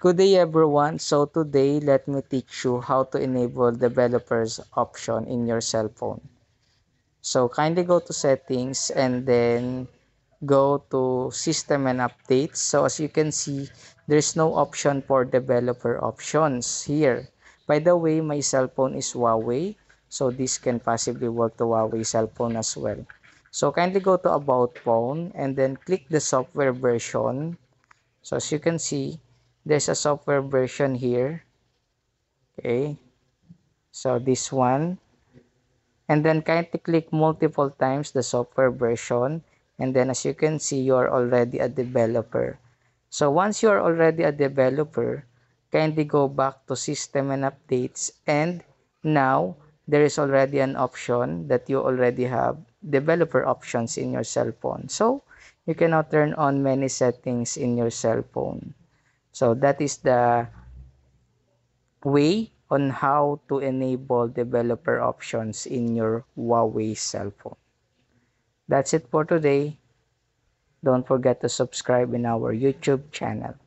Good day everyone. So today let me teach you how to enable developers option in your cell phone. So kindly go to settings and then go to system and updates. So as you can see, there's no option for developer options here. By the way, my cell phone is Huawei. So this can possibly work to Huawei cell phone as well. So kindly go to about phone and then click the software version. So as you can see, there's a software version here. Okay, so this one, and then kindly click multiple times the software version, and then as you can see, you are already a developer. So once you are already a developer, kindly go back to system and updates, and now there is already an option that you already have developer options in your cell phone. So you can now turn on many settings in your cell phone. So that is the way on how to enable developer options in your Huawei cell phone. That's it for today. Don't forget to subscribe in our YouTube channel.